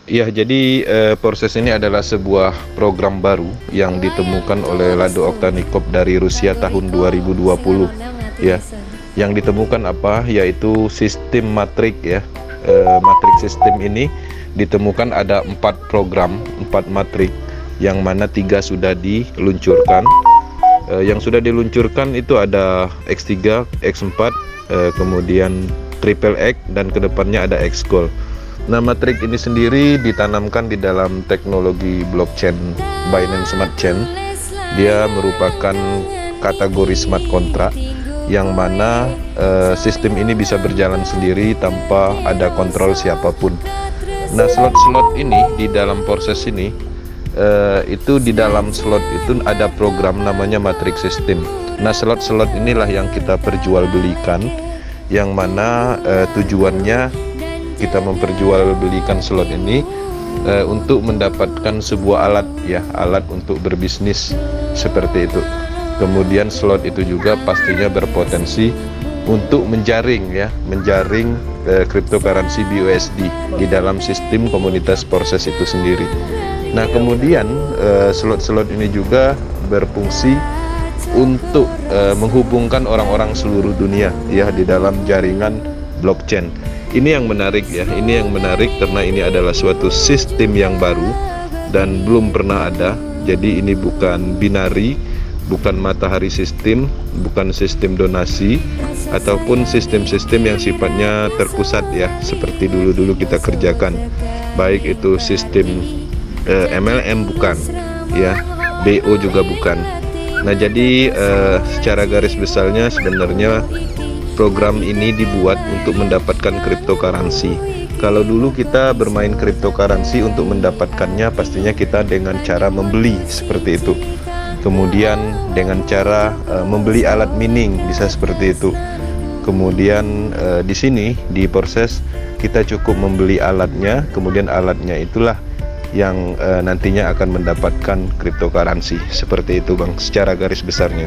Ya, jadi proses ini adalah sebuah program baru yang ditemukan oleh Lado Oktanikop dari Rusia tahun 2020. Ya, yang ditemukan apa? Yaitu sistem matrik ya. Matrik sistem ini ditemukan ada 4 program, 4 matrik, yang mana 3 sudah diluncurkan. Yang sudah diluncurkan itu ada X3, X4, kemudian Triple X, dan kedepannya ada X-Gold. Nah, matrik ini sendiri ditanamkan di dalam teknologi blockchain Binance Smart Chain. Dia merupakan kategori smart contract yang mana sistem ini bisa berjalan sendiri tanpa ada kontrol siapapun. Nah, slot-slot ini di dalam proses ini itu di dalam slot itu ada program namanya matrix system. Nah, slot-slot inilah yang kita perjualbelikan, yang mana tujuannya kita memperjualbelikan slot ini untuk mendapatkan sebuah alat ya, alat untuk berbisnis seperti itu. Kemudian slot itu juga pastinya berpotensi untuk menjaring cryptocurrency BUSD di dalam sistem komunitas proses itu sendiri. Nah, kemudian slot-slot ini juga berfungsi untuk menghubungkan orang-orang seluruh dunia ya di dalam jaringan blockchain. Ini yang menarik ya, ini yang menarik karena ini adalah suatu sistem yang baru dan belum pernah ada. Jadi ini bukan binary, bukan matahari sistem, bukan sistem donasi, ataupun sistem-sistem yang sifatnya terpusat ya, seperti dulu-dulu kita kerjakan. Baik itu sistem MLM bukan ya, BO juga bukan. Nah, jadi secara garis besarnya sebenarnya program ini dibuat untuk mendapatkan cryptocurrency. Kalau dulu kita bermain cryptocurrency untuk mendapatkannya pastinya kita dengan cara membeli seperti itu. Kemudian dengan cara membeli alat mining bisa seperti itu. Kemudian di sini di proses kita cukup membeli alatnya, kemudian alatnya itulah yang nantinya akan mendapatkan cryptocurrency seperti itu Bang, secara garis besarnya.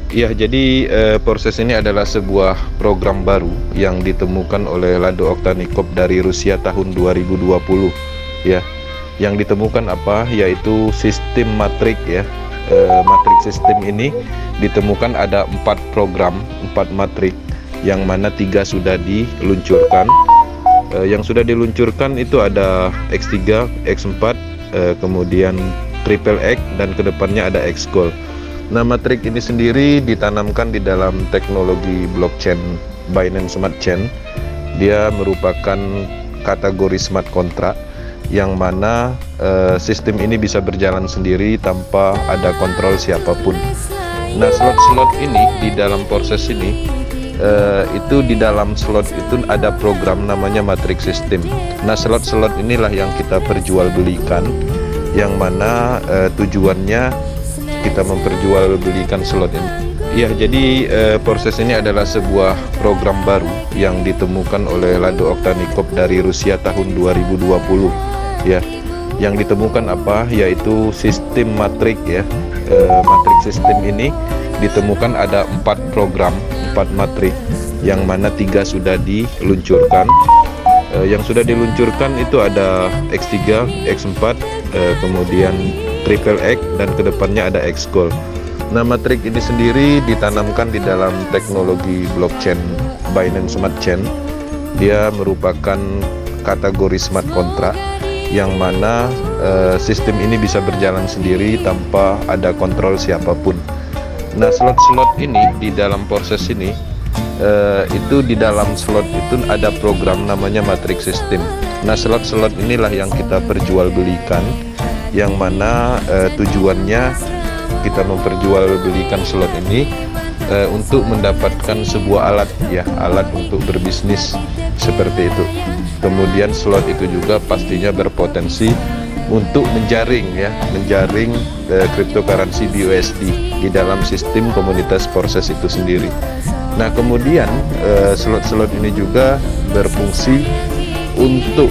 Ya, jadi proses ini adalah sebuah program baru yang ditemukan oleh Lado Oktanikop dari Rusia tahun 2020 ya. Yang ditemukan apa? Yaitu sistem matrik ya. Matrik sistem ini ditemukan ada 4 program, 4 matrik, yang mana 3 sudah diluncurkan. Yang sudah diluncurkan itu ada X3, X4, kemudian Triple X, dan kedepannya ada X-Gold. Nah, matrik ini sendiri ditanamkan di dalam teknologi blockchain Binance Smart Chain. Dia merupakan kategori smart contract yang mana sistem ini bisa berjalan sendiri tanpa ada kontrol siapapun. Nah, slot-slot ini di dalam proses ini itu di dalam slot itu ada program namanya matrix system. Nah, slot-slot inilah yang kita perjualbelikan, yang mana tujuannya kita memperjualbelikan slot ini. Ya, jadi proses ini adalah sebuah program baru yang ditemukan oleh Lado Oktanikop dari Rusia tahun 2020 ya. Yang ditemukan apa? Yaitu sistem matrik ya. Matrik sistem ini ditemukan ada 4 program, 4 matrik, yang mana 3 sudah diluncurkan. Yang sudah diluncurkan itu ada X3, X4, kemudian Triple X, dan kedepannya ada X-Gold. Nah, matrik ini sendiri ditanamkan di dalam teknologi blockchain Binance Smart Chain. Dia merupakan kategori smart contract yang mana sistem ini bisa berjalan sendiri tanpa ada kontrol siapapun. Nah, slot-slot ini di dalam proses ini itu di dalam slot itu ada program namanya matrix system. Nah, slot-slot inilah yang kita perjualbelikan, yang mana tujuannya kita memperjualbelikan slot ini untuk mendapatkan sebuah alat ya, alat untuk berbisnis seperti itu. Kemudian slot itu juga pastinya berpotensi untuk menjaring cryptocurrency BUSD di dalam sistem komunitas proses itu sendiri. Nah, kemudian slot-slot ini juga berfungsi untuk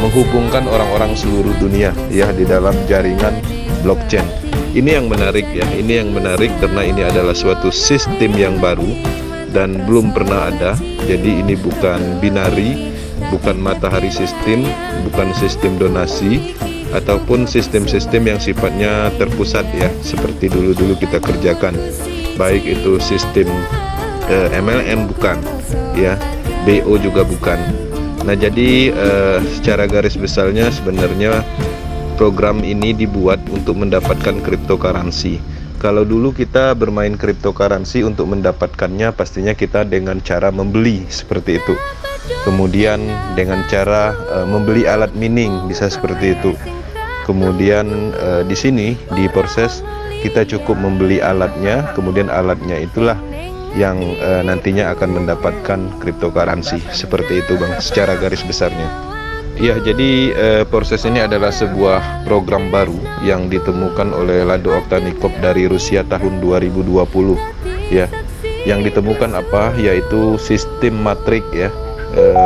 menghubungkan orang-orang seluruh dunia ya di dalam jaringan blockchain. Ini yang menarik ya, ini yang menarik karena ini adalah suatu sistem yang baru dan belum pernah ada. Jadi ini bukan binary, bukan matahari sistem, bukan sistem donasi, ataupun sistem-sistem yang sifatnya terpusat ya, seperti dulu-dulu kita kerjakan. Baik itu sistem MLM bukan, ya, BO juga bukan. Nah, jadi secara garis besarnya sebenarnya program ini dibuat untuk mendapatkan cryptocurrency. Kalau dulu kita bermain cryptocurrency untuk mendapatkannya, pastinya kita dengan cara membeli seperti itu. Kemudian dengan cara membeli alat mining bisa seperti itu. Kemudian di sini di proses kita cukup membeli alatnya, kemudian alatnya itulah yang nantinya akan mendapatkan cryptocurrency. Seperti itu Bang, secara garis besarnya. Ya, jadi proses ini adalah sebuah program baru yang ditemukan oleh Lado Oktanikov dari Rusia tahun 2020 ya. Yang ditemukan apa? Yaitu sistem matrik ya.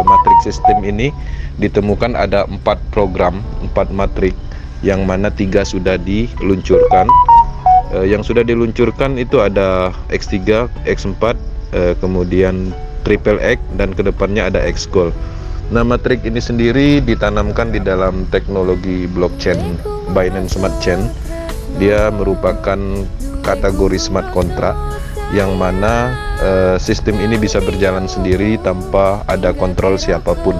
Matrik sistem ini ditemukan ada 4 program, 4 matrik, yang mana 3 sudah diluncurkan. Yang sudah diluncurkan itu ada X3, X4, kemudian Triple X, dan kedepannya ada X-Gold. Nah, matrik ini sendiri ditanamkan di dalam teknologi blockchain Binance Smart Chain. Dia merupakan kategori smart contract yang mana sistem ini bisa berjalan sendiri tanpa ada kontrol siapapun.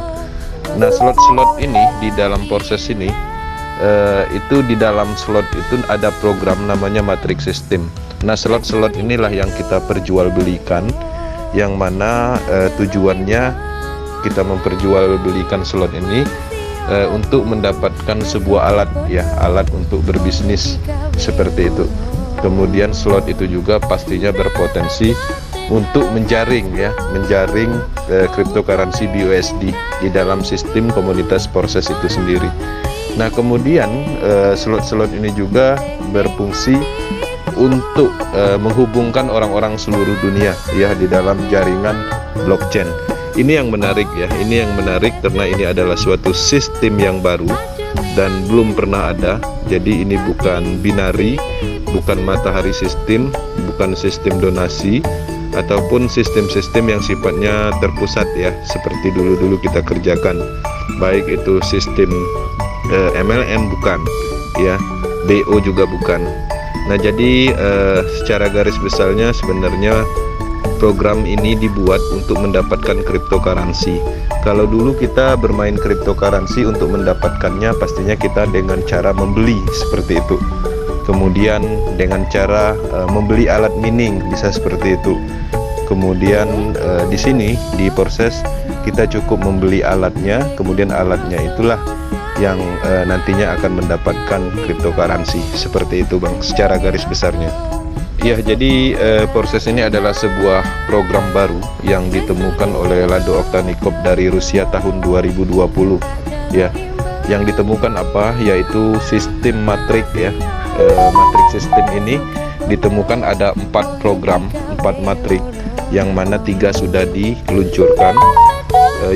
Nah, slot-slot ini di dalam proses ini itu di dalam slot itu ada program namanya matrix system. Nah, slot-slot inilah yang kita perjualbelikan, yang mana tujuannya kita memperjualbelikan slot ini untuk mendapatkan sebuah alat ya, alat untuk berbisnis seperti itu. Kemudian slot itu juga pastinya berpotensi untuk menjaring ya, menjaring cryptocurrency BUSD di dalam sistem komunitas proses itu sendiri. Nah, kemudian slot-slot ini juga berfungsi untuk menghubungkan orang-orang seluruh dunia ya di dalam jaringan blockchain. Ini yang menarik ya, ini yang menarik karena ini adalah suatu sistem yang baru dan belum pernah ada. Jadi ini bukan binary, bukan matahari sistem, bukan sistem donasi, ataupun sistem-sistem yang sifatnya terpusat ya, seperti dulu-dulu kita kerjakan. Baik itu sistem MLM bukan, ya, BO juga bukan. Nah, jadi secara garis besarnya sebenarnya program ini dibuat untuk mendapatkan cryptocurrency. Kalau dulu kita bermain cryptocurrency untuk mendapatkannya, pastinya kita dengan cara membeli seperti itu. Kemudian dengan cara membeli alat mining bisa seperti itu. Kemudian di sini di proses kita cukup membeli alatnya, kemudian alatnya itulah yang nantinya akan mendapatkan cryptocurrency. Seperti itu Bang, secara garis besarnya. Ya, jadi proses ini adalah sebuah program baru yang ditemukan oleh Lado Oktanikov dari Rusia tahun 2020 ya. Yang ditemukan apa? Yaitu sistem matrik ya. Matrik sistem ini ditemukan ada 4 program, 4 matrik, yang mana 3 sudah diluncurkan.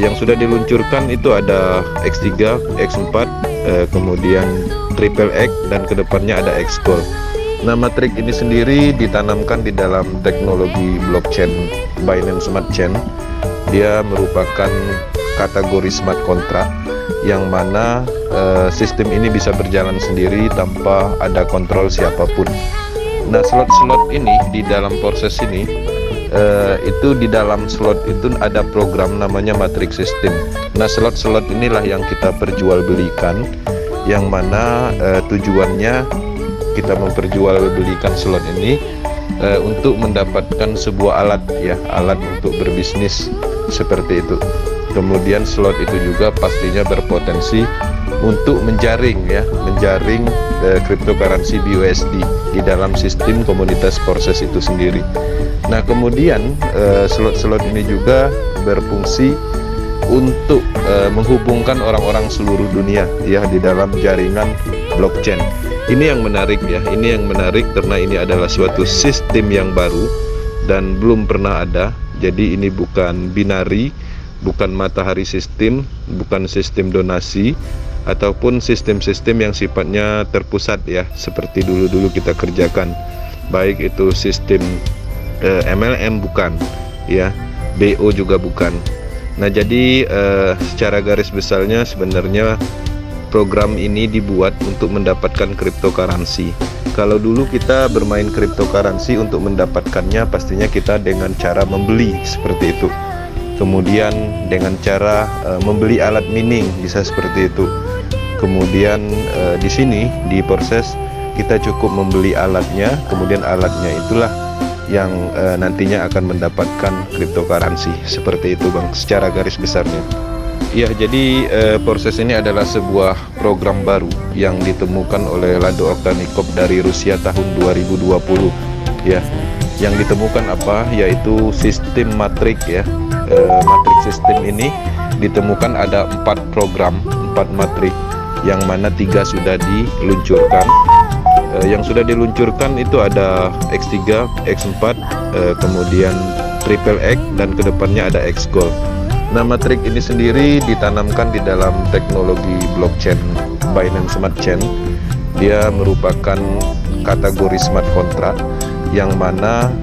Yang sudah diluncurkan itu ada X3, X4, kemudian Triple X, dan kedepannya ada X-Gold. Nah, matrik ini sendiri ditanamkan di dalam teknologi blockchain Binance Smart Chain. Dia merupakan kategori smart contract yang mana sistem ini bisa berjalan sendiri tanpa ada kontrol siapapun. Nah, slot-slot ini di dalam proses ini itu di dalam slot itu ada program namanya matrix system. Nah, slot-slot inilah yang kita perjualbelikan, yang mana tujuannya kita memperjualbelikan slot ini untuk mendapatkan sebuah alat ya, alat untuk berbisnis seperti itu. Kemudian slot itu juga pastinya berpotensi untuk menjaring ya, menjaring cryptocurrency BUSD di dalam sistem komunitas proses itu sendiri. Nah, kemudian slot-slot ini juga berfungsi untuk menghubungkan orang-orang seluruh dunia ya di dalam jaringan blockchain. Ini yang menarik ya, ini yang menarik karena ini adalah suatu sistem yang baru dan belum pernah ada. Jadi ini bukan binary, bukan matahari sistem, bukan sistem donasi, ataupun sistem-sistem yang sifatnya terpusat ya, seperti dulu-dulu kita kerjakan. Baik itu sistem MLM bukan, ya, BO juga bukan. Nah, jadi secara garis besarnya sebenarnya program ini dibuat untuk mendapatkan cryptocurrency. Kalau dulu kita bermain cryptocurrency untuk mendapatkannya pastinya kita dengan cara membeli seperti itu. Kemudian dengan cara membeli alat mining bisa seperti itu. Kemudian di sini di proses kita cukup membeli alatnya, kemudian alatnya itulah yang nantinya akan mendapatkan cryptocurrency seperti itu Bang, secara garis besarnya. Ya, jadi proses ini adalah sebuah program baru yang ditemukan oleh Lado Okhtanikov dari Rusia tahun 2020 ya. Yang ditemukan apa? Yaitu sistem matrik ya. Matrik sistem ini ditemukan ada 4 program, 4 matrik, yang mana 3 sudah diluncurkan. Yang sudah diluncurkan itu ada X3, X4, kemudian Triple X, dan kedepannya ada X Gold. Nah, matrik ini sendiri ditanamkan di dalam teknologi blockchain Binance Smart Chain. Dia merupakan kategori smart contract yang mana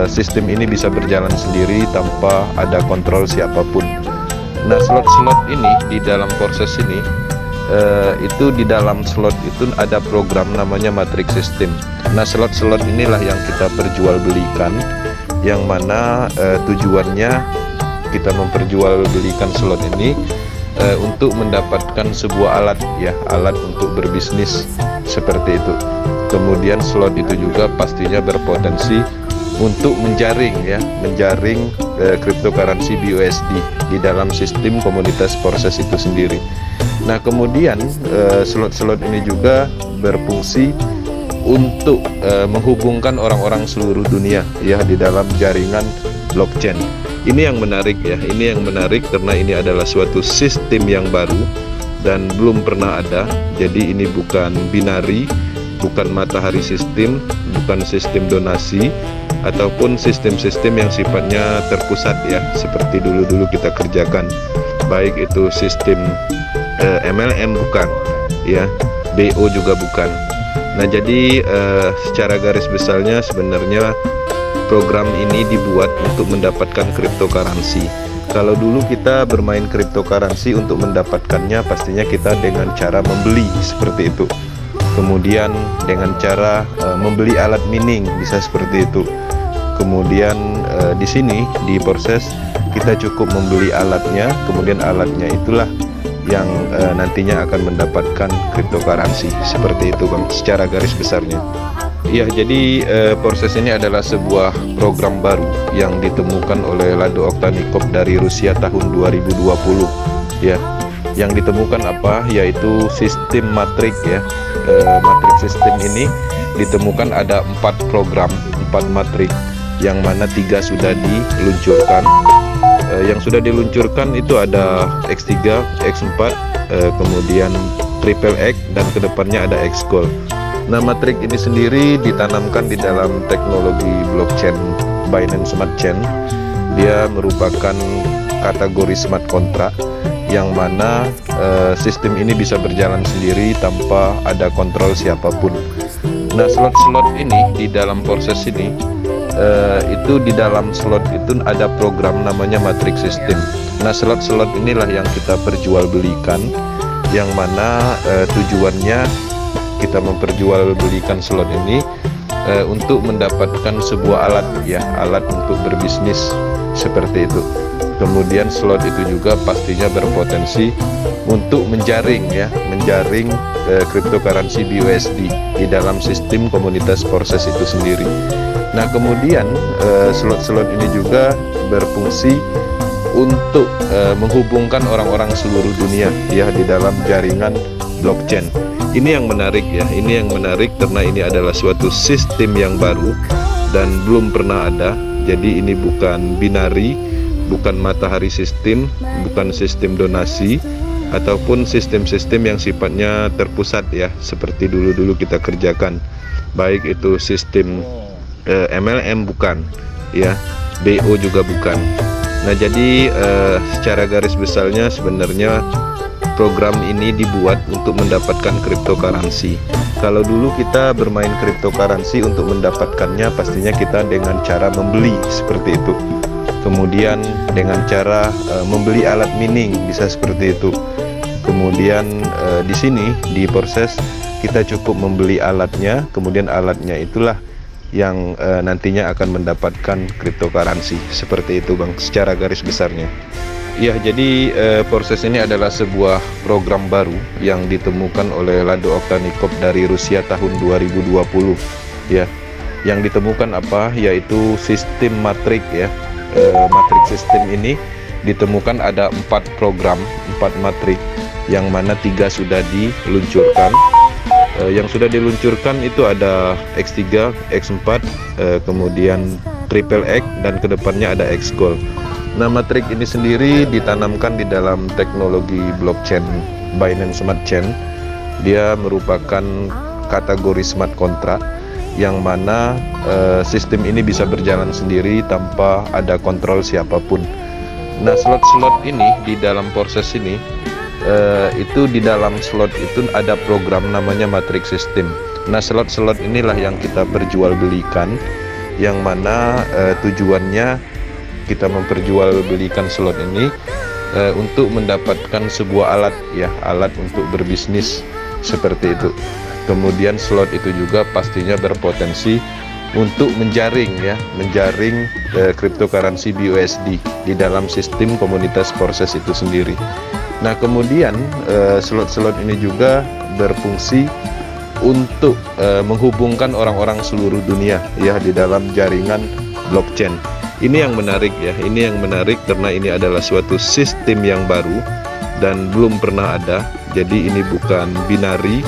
sistem ini bisa berjalan sendiri tanpa ada kontrol siapapun. Nah, slot-slot ini di dalam proses ini itu di dalam slot itu ada program namanya matrix system. Nah, slot-slot inilah yang kita perjualbelikan, yang mana tujuannya kita memperjualbelikan slot ini untuk mendapatkan sebuah alat ya, alat untuk berbisnis seperti itu. Kemudian slot itu juga pastinya berpotensi untuk menjaring ya, menjaring cryptocurrency BUSD di dalam sistem komunitas proses itu sendiri. Nah, kemudian slot-slot ini juga berfungsi untuk menghubungkan orang-orang seluruh dunia ya di dalam jaringan blockchain. Ini yang menarik ya, ini yang menarik karena ini adalah suatu sistem yang baru dan belum pernah ada. Jadi ini bukan binari, bukan matahari sistem, bukan sistem donasi, ataupun sistem-sistem yang sifatnya terpusat ya, seperti dulu-dulu kita kerjakan. Baik itu sistem MLM bukan ya, BO juga bukan. Nah, jadi secara garis besarnya sebenarnya program ini dibuat untuk mendapatkan cryptocurrency. Kalau dulu kita bermain cryptocurrency untuk mendapatkannya pastinya kita dengan cara membeli seperti itu. Kemudian dengan cara membeli alat mining bisa seperti itu. Kemudian di sini di proses kita cukup membeli alatnya, kemudian alatnya itulah yang nantinya akan mendapatkan cryptocurrency seperti itu Bang, secara garis besarnya. Ya, jadi proses ini adalah sebuah program baru yang ditemukan oleh Lado Okhtanikov dari Rusia tahun 2020 ya. Yang ditemukan apa? Yaitu sistem matrik ya. Matrik sistem ini ditemukan ada 4 program, 4 matrik, yang mana 3 sudah diluncurkan. Yang sudah diluncurkan itu ada X3, X4, kemudian Triple X, dan kedepannya ada X Gold. Nah, matrik ini sendiri ditanamkan di dalam teknologi blockchain Binance Smart Chain. Dia merupakan kategori smart contract yang mana sistem ini bisa berjalan sendiri tanpa ada kontrol siapapun. Nah, slot-slot ini di dalam proses ini itu di dalam slot itu ada program namanya matrix system. Nah, slot-slot inilah yang kita perjualbelikan, yang mana tujuannya kita memperjualbelikan slot ini untuk mendapatkan sebuah alat ya, alat untuk berbisnis seperti itu. Kemudian slot itu juga pastinya berpotensi untuk menjaring ya, menjaring cryptocurrency BUSD di dalam sistem komunitas proses itu sendiri. Nah, kemudian slot-slot ini juga berfungsi untuk menghubungkan orang-orang seluruh dunia ya di dalam jaringan blockchain. Ini yang menarik ya, ini yang menarik karena ini adalah suatu sistem yang baru dan belum pernah ada. Jadi ini bukan binari, bukan matahari sistem, bukan sistem donasi, ataupun sistem-sistem yang sifatnya terpusat ya, seperti dulu-dulu kita kerjakan. Baik itu sistem MLM bukan ya, BO juga bukan. Nah, jadi secara garis besarnya sebenarnya program ini dibuat untuk mendapatkan cryptocurrency. Kalau dulu kita bermain cryptocurrency untuk mendapatkannya pastinya kita dengan cara membeli seperti itu. Kemudian dengan cara membeli alat mining bisa seperti itu. Kemudian di sini di proses kita cukup membeli alatnya, kemudian alatnya itulah yang nantinya akan mendapatkan cryptocurrency. Seperti itu Bang, secara garis besarnya. Ya, jadi proses ini adalah sebuah program baru yang ditemukan oleh Lado Ovtyanikov dari Rusia tahun 2020. Ya, yang ditemukan apa? Yaitu sistem matrik ya. Matrik sistem ini ditemukan ada 4 program, 4 matrik, yang mana 3 sudah diluncurkan. Yang sudah diluncurkan itu ada X3, X4, kemudian Triple X, dan kedepannya ada X Gold. Nah, matrik ini sendiri ditanamkan di dalam teknologi blockchain Binance Smart Chain. Dia merupakan kategori smart contract, yang mana sistem ini bisa berjalan sendiri tanpa ada kontrol siapapun. Nah, slot-slot ini di dalam proses ini itu di dalam slot itu ada program namanya matrix system. Nah, slot-slot inilah yang kita perjualbelikan, yang mana tujuannya kita memperjualbelikan slot ini untuk mendapatkan sebuah alat ya, alat untuk berbisnis seperti itu. Kemudian slot itu juga pastinya berpotensi untuk menjaring cryptocurrency BUSD di dalam sistem komunitas proses itu sendiri. Nah, kemudian slot-slot ini juga berfungsi untuk menghubungkan orang-orang seluruh dunia ya di dalam jaringan blockchain. Ini yang menarik ya, ini yang menarik karena ini adalah suatu sistem yang baru dan belum pernah ada. Jadi ini bukan binary,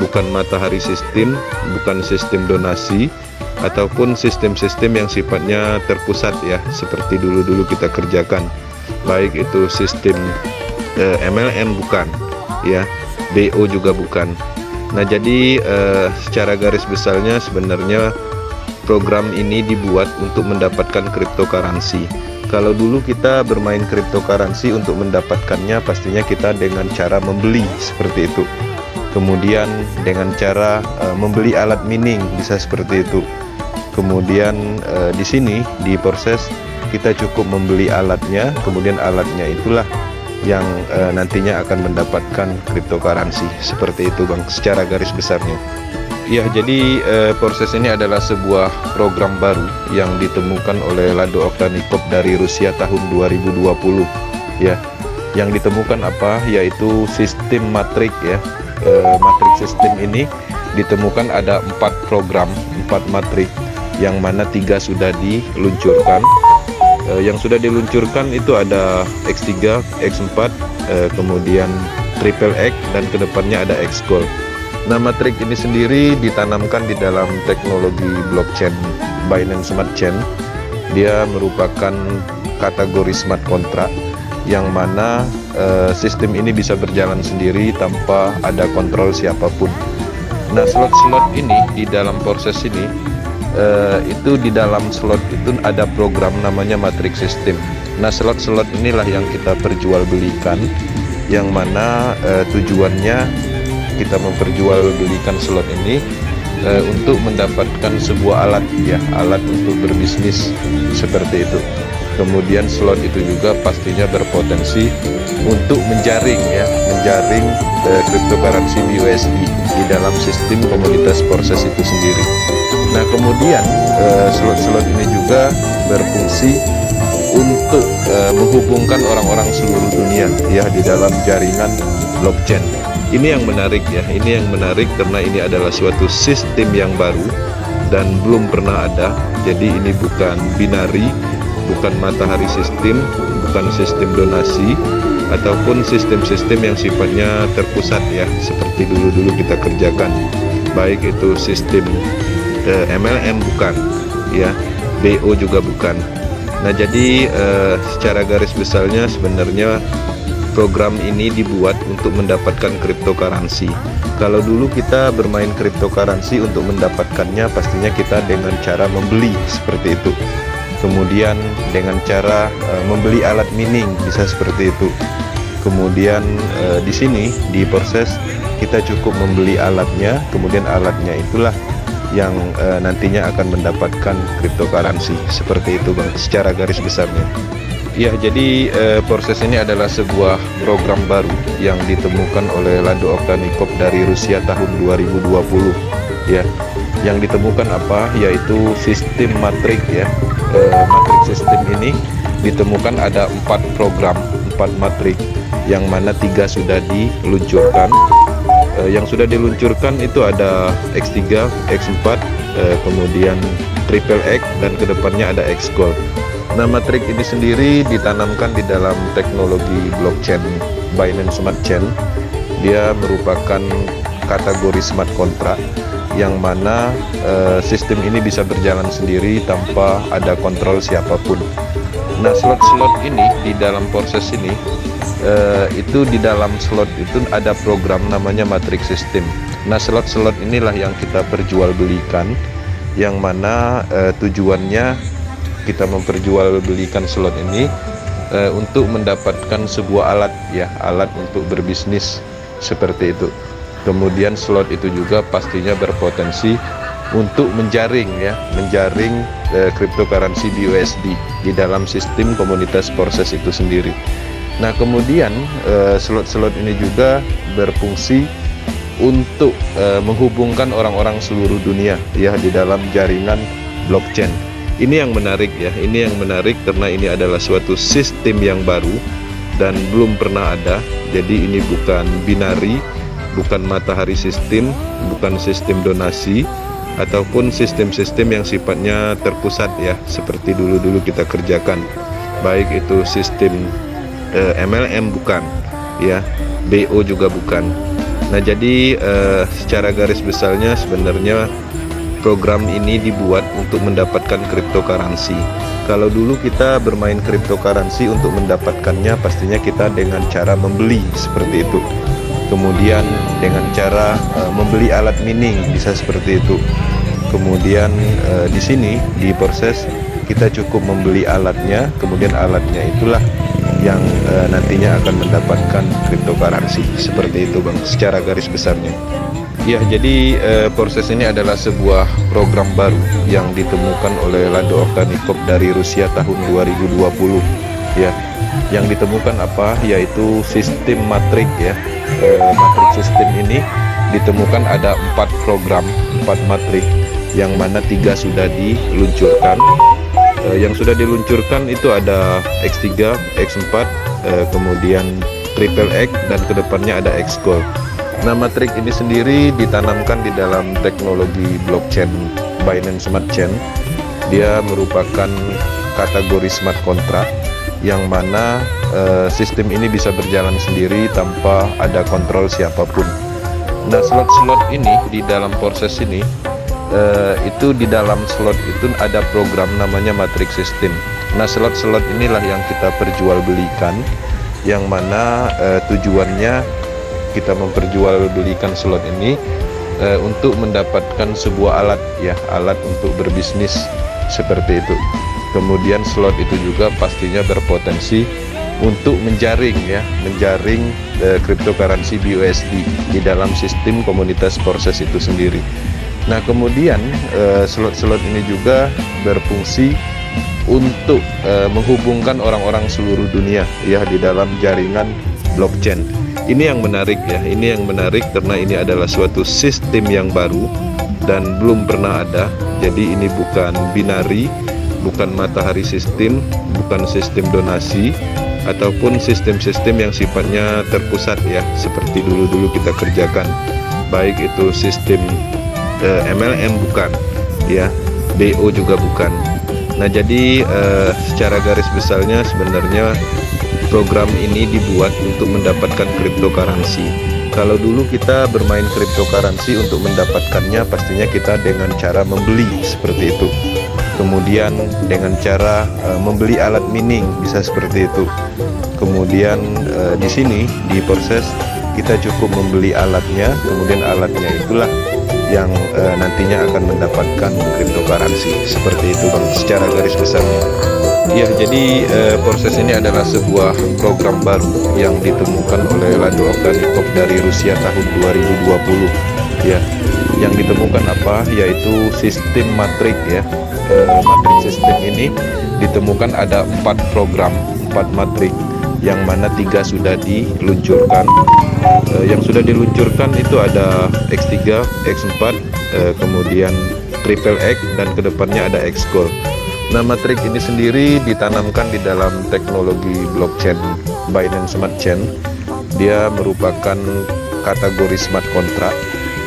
bukan matahari sistem, bukan sistem donasi, ataupun sistem-sistem yang sifatnya terpusat ya, seperti dulu-dulu kita kerjakan. Baik itu sistem MLM bukan ya, BO juga bukan. Nah, jadi secara garis besarnya sebenarnya program ini dibuat untuk mendapatkan cryptocurrency. Kalau dulu kita bermain cryptocurrency untuk mendapatkannya pastinya kita dengan cara membeli seperti itu. Kemudian dengan cara membeli alat mining bisa seperti itu. Kemudian di sini di proses kita cukup membeli alatnya, kemudian alatnya itulah yang nantinya akan mendapatkan cryptocurrency. Seperti itu Bang, secara garis besarnya. Ya, jadi proses ini adalah sebuah program baru yang ditemukan oleh Lado Ovtyanikov dari Rusia tahun 2020 ya. Yang ditemukan apa? Yaitu sistem matrik ya. Matrik sistem ini ditemukan ada 4 program, 4 matrik, yang mana 3 sudah diluncurkan. Yang sudah diluncurkan itu ada X3, X4, kemudian Triple X, dan kedepannya ada X Gold. Nah, matrik ini sendiri ditanamkan di dalam teknologi blockchain Binance Smart Chain. Dia merupakan kategori smart contract, yang mana sistem ini bisa berjalan sendiri tanpa ada kontrol siapapun. Nah, slot-slot ini di dalam proses ini itu di dalam slot itu ada program namanya matrix system. Nah, slot-slot inilah yang kita perjualbelikan, yang mana tujuannya kita memperjualbelikan slot ini untuk mendapatkan sebuah alat ya, alat untuk berbisnis seperti itu. Kemudian slot itu juga pastinya berpotensi untuk menjaring cryptocurrency BUSD di dalam sistem komunitas proses itu sendiri. Nah, kemudian slot-slot ini juga berfungsi untuk menghubungkan orang-orang seluruh dunia ya di dalam jaringan blockchain. Ini yang menarik ya, ini yang menarik karena ini adalah suatu sistem yang baru dan belum pernah ada. Jadi ini bukan binary, bukan matahari sistem, bukan sistem donasi, ataupun sistem-sistem yang sifatnya terpusat ya, seperti dulu-dulu kita kerjakan. Baik itu sistem MLM bukan ya, BO juga bukan. Nah, jadi secara garis besarnya sebenarnya program ini dibuat untuk mendapatkan cryptocurrency. Kalau dulu kita bermain cryptocurrency untuk mendapatkannya pastinya kita dengan cara membeli seperti itu. Kemudian dengan cara membeli alat mining bisa seperti itu. Kemudian di sini di proses kita cukup membeli alatnya, kemudian alatnya itulah yang nantinya akan mendapatkan cryptocurrency. Seperti itu Bang, secara garis besarnya. Ya, jadi proses ini adalah sebuah program baru yang ditemukan oleh Lado Ovtyanikov dari Rusia tahun 2020 ya. Yang ditemukan apa? Yaitu sistem matrik ya. Matrik sistem ini ditemukan ada 4 program, 4 matrik, yang mana 3 sudah diluncurkan. Yang sudah diluncurkan itu ada X3, X4, kemudian Triple X, dan kedepannya ada X Gold. Nah, matrik ini sendiri ditanamkan di dalam teknologi blockchain Binance Smart Chain. Dia merupakan kategori smart contract yang mana sistem ini bisa berjalan sendiri tanpa ada kontrol siapapun. Nah, slot-slot ini di dalam proses ini itu di dalam slot itu ada program namanya matrix system. Nah, slot-slot inilah yang kita perjualbelikan, yang mana tujuannya kita memperjualbelikan slot ini untuk mendapatkan sebuah alat ya, alat untuk berbisnis seperti itu. Kemudian slot itu juga pastinya berpotensi untuk menjaring cryptocurrency BUSD di dalam sistem komunitas proses itu sendiri. Nah, kemudian slot-slot ini juga berfungsi untuk menghubungkan orang-orang seluruh dunia ya di dalam jaringan blockchain. Ini yang menarik ya, ini yang menarik karena ini adalah suatu sistem yang baru dan belum pernah ada. Jadi ini bukan binari, bukan matahari sistem, bukan sistem donasi, ataupun sistem-sistem yang sifatnya terpusat ya, seperti dulu-dulu kita kerjakan. Baik itu sistem MLM bukan ya, BO juga bukan. Nah, jadi secara garis besarnya sebenarnya program ini dibuat untuk mendapatkan cryptocurrency. Kalau dulu kita bermain cryptocurrency untuk mendapatkannya pastinya kita dengan cara membeli seperti itu. Kemudian dengan cara membeli alat mining bisa seperti itu. Kemudian di sini di proses kita cukup membeli alatnya, kemudian alatnya itulah yang nantinya akan mendapatkan cryptocurrency. Seperti itu Bang, secara garis besarnya. Ya, jadi proses ini adalah sebuah program baru yang ditemukan oleh Lado Ovtyanikov dari Rusia tahun 2020 ya. Yang ditemukan apa? Yaitu sistem matrik ya. Matrik sistem ini ditemukan ada 4 program, 4 matrik, yang mana 3 sudah diluncurkan. Yang sudah diluncurkan itu ada X3, X4, kemudian Triple X, dan kedepannya ada X Gold. Nah, matrik ini sendiri ditanamkan di dalam teknologi blockchain Binance Smart Chain. Dia merupakan kategori smart contract yang mana sistem ini bisa berjalan sendiri tanpa ada kontrol siapapun. Nah, slot-slot ini di dalam proses ini itu di dalam slot itu ada program namanya matrix system. Nah, slot-slot inilah yang kita perjualbelikan, yang mana tujuannya kita memperjualbelikan slot ini untuk mendapatkan sebuah alat ya, alat untuk berbisnis seperti itu. Kemudian slot itu juga pastinya berpotensi untuk menjaring cryptocurrency BUSD di dalam sistem komunitas proses itu sendiri. Nah, kemudian slot-slot ini juga berfungsi untuk menghubungkan orang-orang seluruh dunia ya di dalam jaringan blockchain. Ini yang menarik ya, ini yang menarik karena ini adalah suatu sistem yang baru dan belum pernah ada. Jadi ini bukan binari, bukan matahari sistem, bukan sistem donasi, ataupun sistem-sistem yang sifatnya terpusat ya, seperti dulu-dulu kita kerjakan. Baik itu sistem MLM bukan ya, BO juga bukan. Nah, jadi secara garis besarnya sebenarnya program ini dibuat untuk mendapatkan cryptocurrency. Kalau dulu kita bermain cryptocurrency untuk mendapatkannya pastinya kita dengan cara membeli seperti itu. Kemudian dengan cara membeli alat mining bisa seperti itu. Kemudian di sini di proses kita cukup membeli alatnya, kemudian alatnya itulah yang nantinya akan mendapatkan cryptocurrency. Seperti itu Bang, secara garis besarnya. Ya, jadi proses ini adalah sebuah program baru yang ditemukan oleh Lado Ovtyanikov dari Rusia tahun 2020 ya. Yang ditemukan apa, yaitu sistem matrik ya. Matrik sistem ini ditemukan ada 4 program, 4 matrik, yang mana 3 sudah diluncurkan. Yang sudah diluncurkan itu ada X3, X4, kemudian Triple X, dan kedepannya ada X-Gold. Nah, matrik ini sendiri ditanamkan di dalam teknologi blockchain Binance Smart Chain. Dia merupakan kategori smart contract,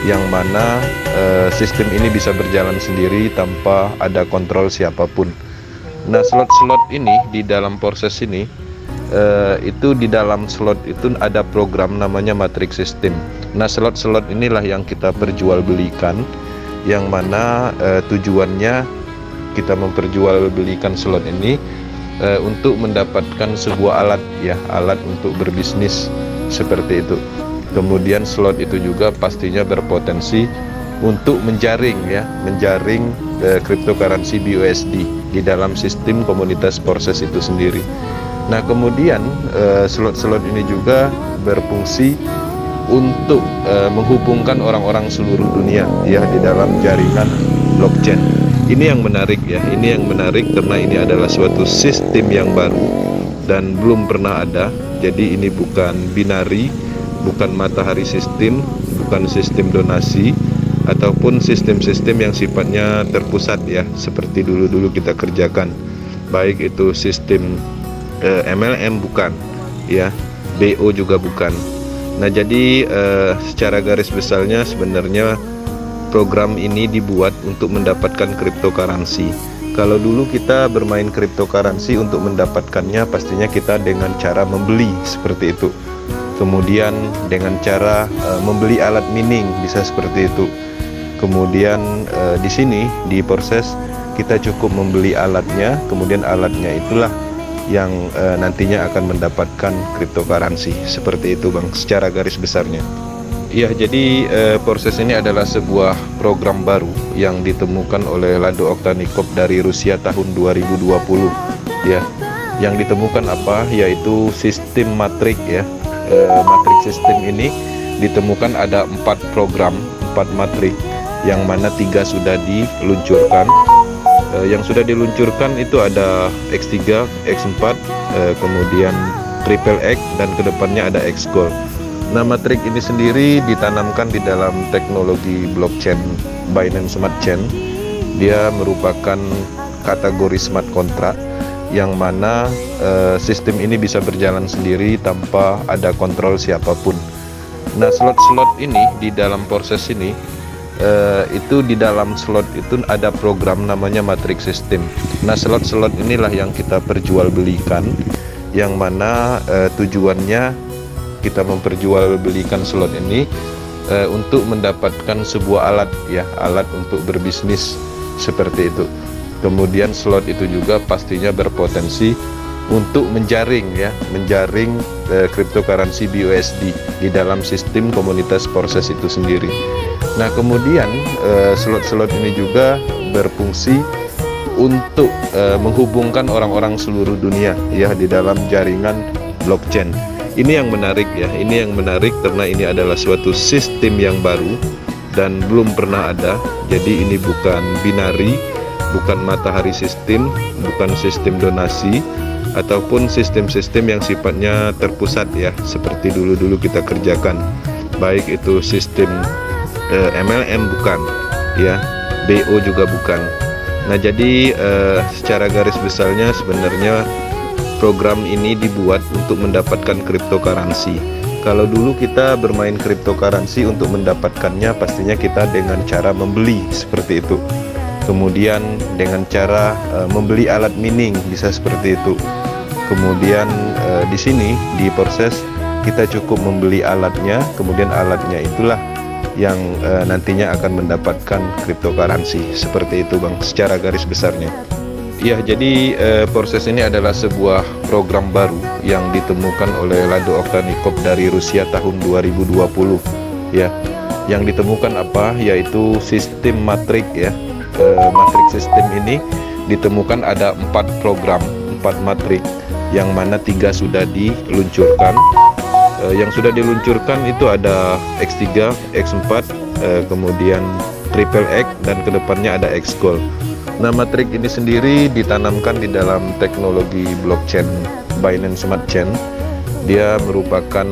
yang mana sistem ini bisa berjalan sendiri tanpa ada kontrol siapapun. Nah, slot-slot ini di dalam proses ini itu di dalam slot itu ada program namanya matrix system. Nah, slot-slot inilah yang kita perjualbelikan, yang mana tujuannya kita memperjualbelikan slot ini untuk mendapatkan sebuah alat ya, alat untuk berbisnis seperti itu. Kemudian slot itu juga pastinya berpotensi untuk menjaring cryptocurrency BUSD di dalam sistem komunitas proses itu sendiri. Nah, kemudian slot-slot ini juga berfungsi untuk menghubungkan orang-orang seluruh dunia ya di dalam jaringan blockchain. Ini yang menarik ya, ini yang menarik karena ini adalah suatu sistem yang baru dan belum pernah ada. Jadi ini bukan binary, bukan matahari sistem, bukan sistem donasi, ataupun sistem-sistem yang sifatnya terpusat ya, seperti dulu-dulu kita kerjakan. Baik itu sistem MLM bukan ya, BO juga bukan. Nah, jadi secara garis besarnya sebenarnya program ini dibuat untuk mendapatkan cryptocurrency. Kalau dulu kita bermain cryptocurrency untuk mendapatkannya, pastinya kita dengan cara membeli seperti itu. Kemudian dengan cara membeli alat mining bisa seperti itu. Kemudian di sini di proses kita cukup membeli alatnya, kemudian alatnya itulah yang nantinya akan mendapatkan cryptocurrency seperti itu Bang, secara garis besarnya. Ya, jadi proses ini adalah sebuah program baru yang ditemukan oleh Lado Oktanikov dari Rusia tahun 2020 ya. Yang ditemukan apa, yaitu sistem matrik ya. Matrik sistem ini ditemukan ada 4 program, 4 matrik, yang mana 3 sudah diluncurkan. Yang sudah diluncurkan itu ada X3, X4, kemudian Triple X, dan kedepannya ada X-Gold. Nah, matrik ini sendiri ditanamkan di dalam teknologi blockchain Binance Smart Chain. Dia merupakan kategori smart contract, yang mana sistem ini bisa berjalan sendiri tanpa ada kontrol siapapun. Nah, slot-slot ini di dalam proses ini itu di dalam slot itu ada program namanya matrix system. Nah, slot-slot inilah yang kita perjualbelikan, yang mana tujuannya kita memperjualbelikan slot ini untuk mendapatkan sebuah alat ya, alat untuk berbisnis seperti itu. Kemudian slot itu juga pastinya berpotensi untuk menjaring cryptocurrency BUSD di dalam sistem komunitas proses itu sendiri. Nah, kemudian slot-slot ini juga berfungsi untuk menghubungkan orang-orang seluruh dunia ya di dalam jaringan blockchain. Ini yang menarik ya, ini yang menarik karena ini adalah suatu sistem yang baru dan belum pernah ada. Jadi ini bukan binary, bukan matahari sistem, bukan sistem donasi, ataupun sistem-sistem yang sifatnya terpusat ya, seperti dulu-dulu kita kerjakan. Baik itu sistem MLM bukan ya, BO juga bukan. Nah, jadi secara garis besarnya sebenarnya program ini dibuat untuk mendapatkan cryptocurrency. Kalau dulu kita bermain cryptocurrency untuk mendapatkannya, pastinya kita dengan cara membeli seperti itu. Kemudian dengan cara membeli alat mining bisa seperti itu. Kemudian di sini di proses kita cukup membeli alatnya, kemudian alatnya itulah yang nantinya akan mendapatkan cryptocurrency seperti itu Bang, secara garis besarnya. Ya, jadi proses ini adalah sebuah program baru yang ditemukan oleh Lado Oktanikov dari Rusia tahun 2020 ya. Yang ditemukan apa, yaitu sistem matrik ya. Matrik sistem ini ditemukan ada 4 program, 4 matrik, yang mana 3 sudah diluncurkan. Yang sudah diluncurkan itu ada X3, X4, kemudian Triple X, dan kedepannya ada X Gold. Nah, Matrix ini sendiri ditanamkan di dalam teknologi blockchain Binance Smart Chain. Dia merupakan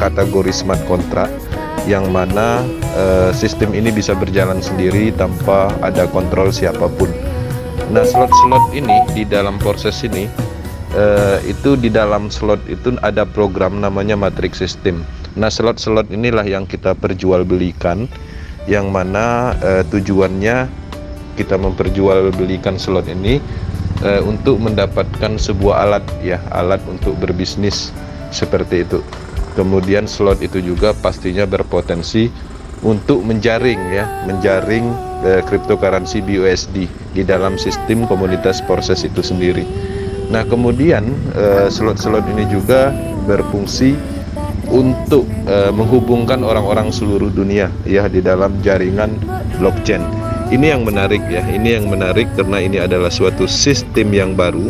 kategori smart contract yang mana sistem ini bisa berjalan sendiri tanpa ada kontrol siapapun. Nah, slot-slot ini di dalam proses ini itu di dalam slot itu ada program namanya Matrix System. Nah, slot-slot inilah yang kita perjualbelikan, yang mana tujuannya kita memperjualbelikan slot ini untuk mendapatkan sebuah alat, ya, alat untuk berbisnis seperti itu. Kemudian slot itu juga pastinya berpotensi untuk menjaring cryptocurrency BUSD di dalam sistem komunitas proses itu sendiri. Nah, kemudian slot-slot ini juga berfungsi untuk menghubungkan orang-orang seluruh dunia, ya, di dalam jaringan blockchain. Ini yang menarik, ya. Ini yang menarik karena ini adalah suatu sistem yang baru